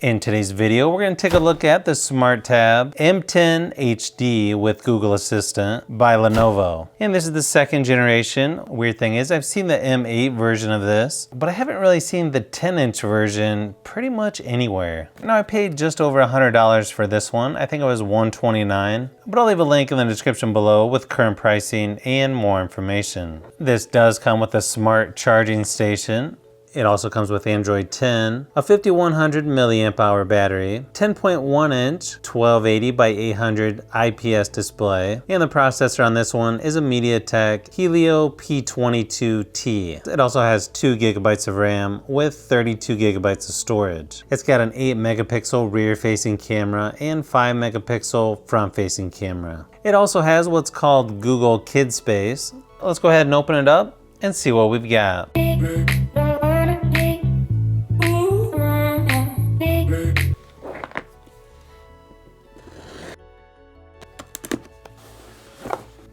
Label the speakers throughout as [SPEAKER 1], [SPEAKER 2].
[SPEAKER 1] In today's video, we're going to take a look at the Smart Tab M10 HD with Google Assistant by Lenovo. And this is the second generation. Weird thing is, I've seen the M8 version of this, but I haven't really seen the 10-inch version pretty much anywhere. Now, I paid just over $100 for this one. I think it was $129, but I'll leave a link in the description below with current pricing and more information. This does come with a smart charging station. It also comes with Android 10, a 5100 milliamp hour battery, 10.1 inch 1280 by 800 IPS display, and the processor on this one is a MediaTek Helio P22T. It also has 2 gigabytes of RAM with 32 gigabytes of storage. It's got an 8 megapixel rear facing camera and 5 megapixel front facing camera. It also has what's called Google Kidspace. Let's go ahead and open it up and see what we've got.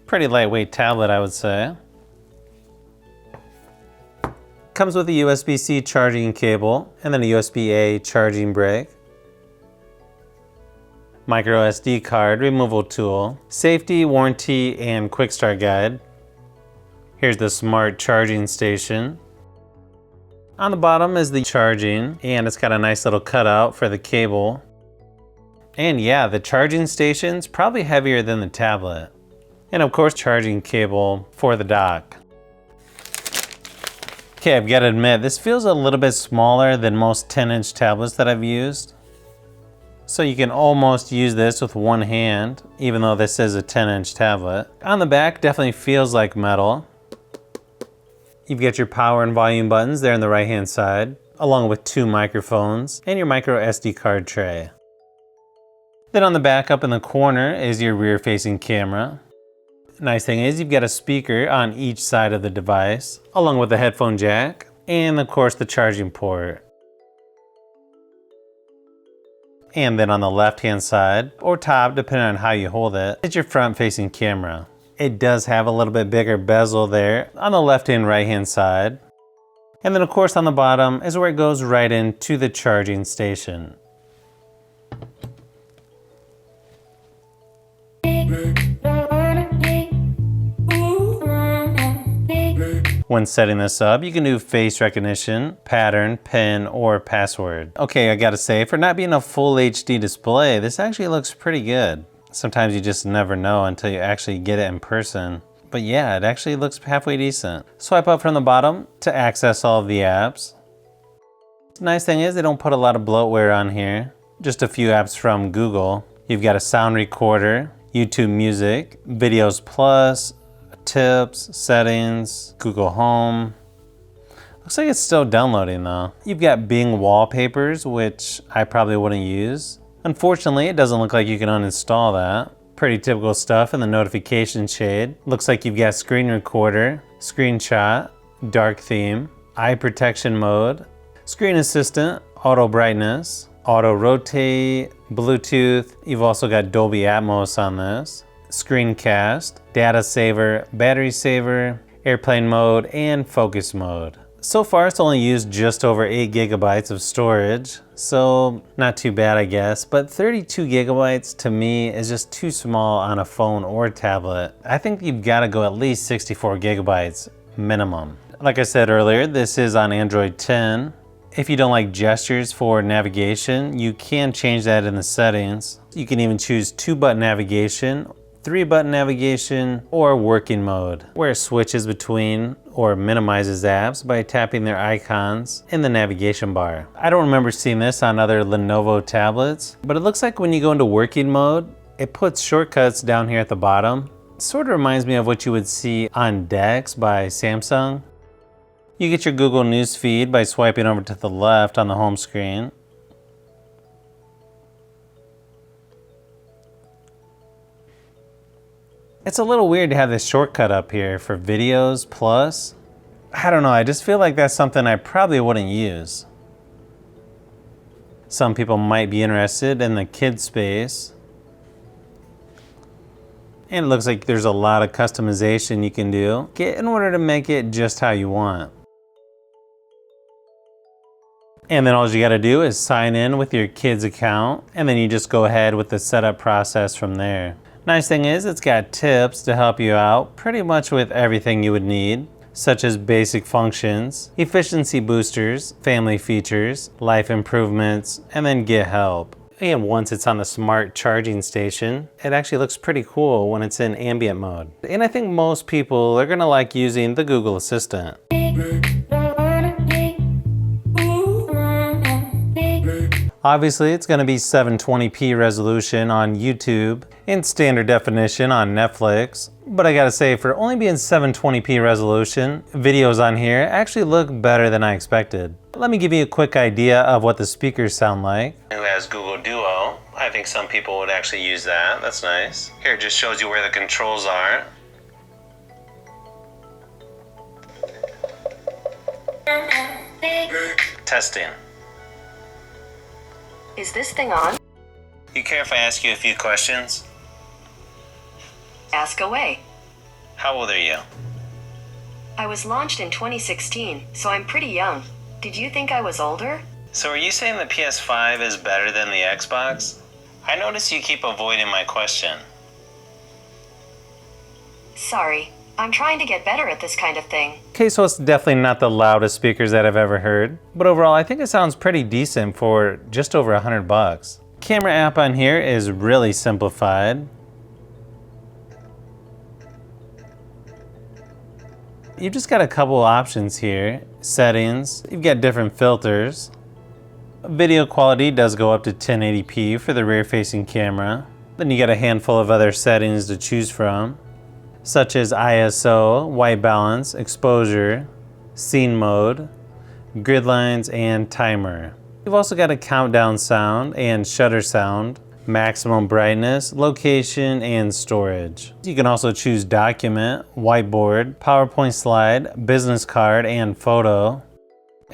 [SPEAKER 1] Pretty lightweight tablet, I would say. Comes with a USB-C charging cable and then a USB-A charging brick. Micro SD card removal tool. Safety, warranty, and quick start guide. Here's the smart charging station. On the bottom is the charging, and it's got a nice little cutout for the cable. And yeah, the charging station's probably heavier than the tablet. And of course, charging cable for the dock. Okay, I've got to admit, this feels a little bit smaller than most 10-inch tablets that I've used. So you can almost use this with one hand, even though this is a 10-inch tablet. On the back, definitely feels like metal. You've got your power and volume buttons there on the right-hand side, along with 2 microphones and your micro SD card tray. Then on the back up in the corner is your rear-facing camera. Nice thing is you've got a speaker on each side of the device, along with a headphone jack, and of course the charging port. And then on the left-hand side, or top, depending on how you hold it, is your front-facing camera. It does have a little bit bigger bezel there on the left and right-hand side. And then of course on the bottom is where it goes right into the charging station. When setting this up, you can do face recognition, pattern, pin, or password. Okay, I gotta say, for not being a full HD display, this actually looks pretty good. Sometimes you just never know until you actually get it in person. But yeah, it actually looks halfway decent. Swipe up from the bottom to access all of the apps. The nice thing is they don't put a lot of bloatware on here. Just a few apps from Google. You've got a sound recorder, YouTube Music, Videos Plus, Tips, Settings, Google Home. Looks like it's still downloading though. You've got Bing wallpapers, which I probably wouldn't use. Unfortunately, it doesn't look like you can uninstall that. Pretty typical stuff in the notification shade. Looks like you've got screen recorder, screenshot, dark theme, eye protection mode, screen assistant, auto brightness, auto rotate, Bluetooth. You've also got Dolby Atmos on this. Screencast, data saver, battery saver, airplane mode, and focus mode. So far it's only used just over 8 gigabytes of storage, so not too bad I guess, but 32 gigabytes to me is just too small on a phone or tablet. I think you've got to go at least 64 gigabytes minimum. Like I said earlier, this is on Android 10. If you don't like gestures for navigation, you can change that in the settings. You can even choose 2-button navigation, 3-button navigation, or working mode, where it switches between or minimizes apps by tapping their icons in the navigation bar. I don't remember seeing this on other Lenovo tablets, but it looks like when you go into working mode, it puts shortcuts down here at the bottom. It sort of reminds me of what you would see on DeX by Samsung. You get your Google News feed by swiping over to the left on the home screen. It's a little weird to have this shortcut up here for Videos Plus. I don't know, I just feel like that's something I probably wouldn't use. Some people might be interested in the kid space. And it looks like there's a lot of customization you can do in order to make it just how you want. And then all you gotta do is sign in with your kid's account, and then you just go ahead with the setup process from there. Nice thing is it's got tips to help you out pretty much with everything you would need, such as basic functions, efficiency boosters, family features, life improvements, and then get help. And once it's on the smart charging station, it actually looks pretty cool when it's in ambient mode. And I think most people are gonna like using the Google Assistant. Obviously, it's going to be 720p resolution on YouTube and standard definition on Netflix. But I gotta say, for only being 720p resolution, videos on here actually look better than I expected. Let me give you a quick idea of what the speakers sound like. Who has Google Duo? I think some people would actually use that. That's nice. Here, it just shows you where the controls are. Testing.
[SPEAKER 2] Is this thing on?
[SPEAKER 1] You care if I ask you a few questions?
[SPEAKER 2] Ask away.
[SPEAKER 1] How old are you?
[SPEAKER 2] I was launched in 2016, so I'm pretty young. Did you think I was older?
[SPEAKER 1] So are you saying the PS5 is better than the Xbox? I notice you keep avoiding my question.
[SPEAKER 2] Sorry, I'm trying to get better at this kind of thing.
[SPEAKER 1] Okay, so it's definitely not the loudest speakers that I've ever heard, but overall I think it sounds pretty decent for just over $100. Camera app on here is really simplified. You've just got a couple options here. Settings, you've got different filters. Video quality does go up to 1080p for the rear-facing camera. Then you got a handful of other settings to choose from, such as ISO, white balance, exposure, scene mode, grid lines, and timer. You've also got a countdown sound and shutter sound, maximum brightness, location, and storage. You can also choose document, whiteboard, PowerPoint slide, business card, and photo.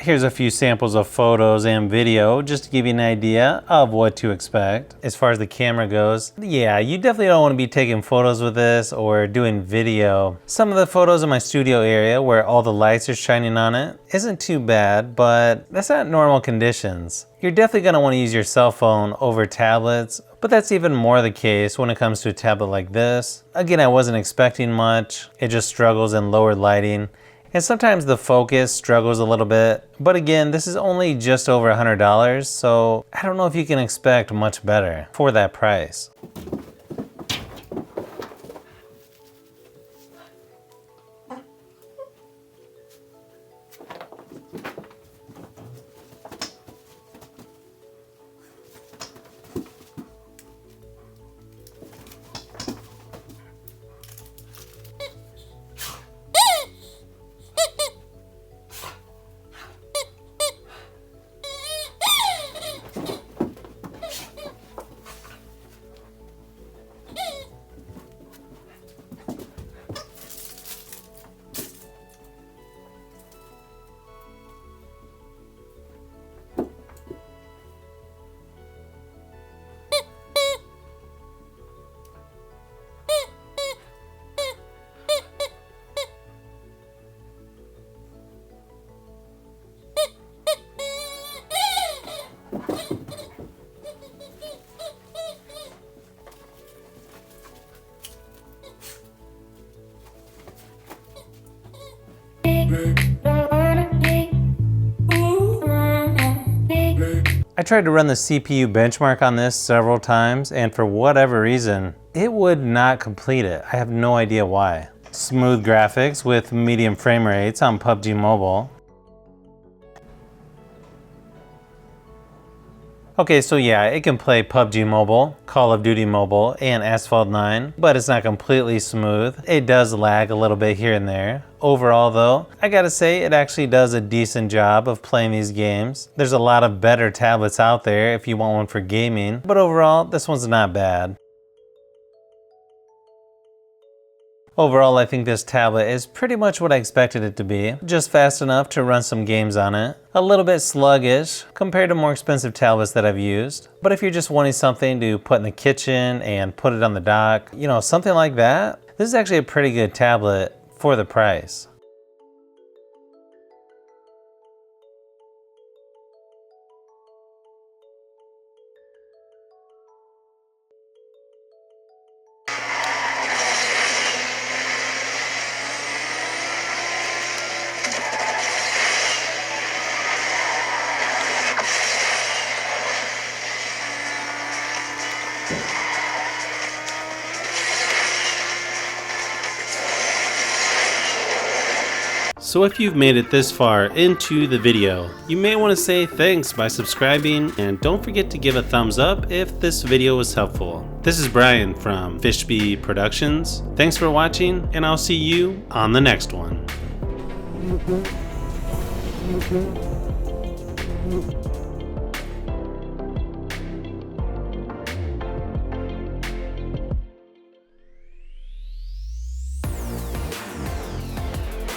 [SPEAKER 1] Here's a few samples of photos and video just to give you an idea of what to expect. As far as the camera goes, yeah, you definitely don't want to be taking photos with this or doing video. Some of the photos in my studio area where all the lights are shining on it isn't too bad, but that's not normal conditions. You're definitely going to want to use your cell phone over tablets, but that's even more the case when it comes to a tablet like this. Again, I wasn't expecting much. It just struggles in lower lighting. And sometimes the focus struggles a little bit, but again, this is only just over $100, so I don't know if you can expect much better for that price. I tried to run the CPU benchmark on this several times, and for whatever reason, it would not complete it. I have no idea why. Smooth graphics with medium frame rates on PUBG Mobile. Okay, so yeah, it can play PUBG Mobile, Call of Duty Mobile, and Asphalt 9, but it's not completely smooth. It does lag a little bit here and there. Overall though, I gotta say it actually does a decent job of playing these games. There's a lot of better tablets out there if you want one for gaming, but overall, this one's not bad. Overall, I think this tablet is pretty much what I expected it to be. Just fast enough to run some games on it. A little bit sluggish compared to more expensive tablets that I've used. But if you're just wanting something to put in the kitchen and put it on the dock, you know, something like that, this is actually a pretty good tablet for the price. So if you've made it this far into the video, you may want to say thanks by subscribing, and don't forget to give a thumbs up if this video was helpful. This is Brian from Fishbee Productions. Thanks for watching, and I'll see you on the next one.